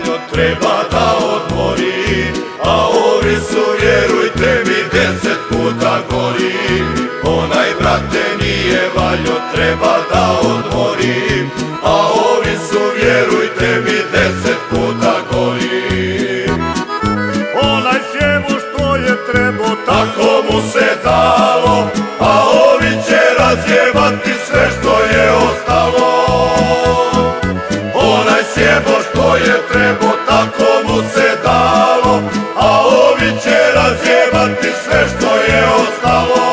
valjo treba da odmori, a ovi su, vjerujte mi, 10 puta gori. Onaj, brate, nije valjo treba da odmori, a ovi su, vjerujte mi, 10 puta gori. Onaj sjevo što je trebao, tako mu se dalo, a ovi će razjebati sve što je ostalo. Onaj sjebo što je trebao, tako mu se dalo, a ovi će razjebati sve što je ostalo.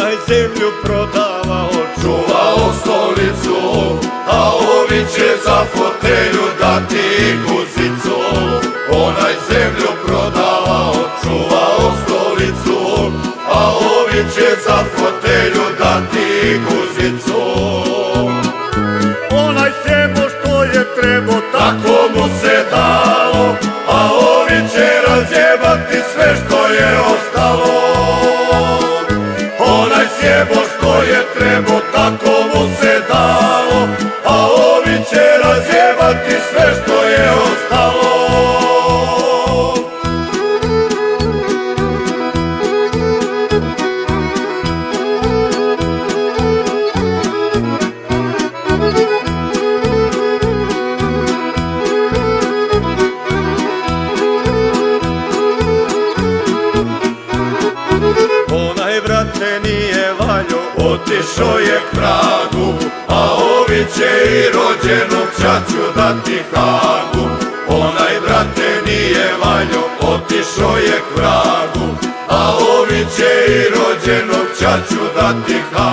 onaj zemlju prodavao, čuvao stolicu, a ovi će za fotelju dati guzicu. Onaj zemlju prodavao, čuvao stolicu, a ovi će za fotelju dati guzicu. onaj sjevo što je trebao, Tako mu se dalo, a ovi će razjebati sve što je ostalo. Onaj sjebo što je trebao, tako mu se dalo, a ovi će razjebati sve što je ostalo. onaj, brate, nije valjo, Otišao je k vragu, a ovi će i rođenog ćaću dati Hagu. Onaj, brate, nije valjo, otišao je k vragu, a ovi će i rođenog ćaću dati Hagu.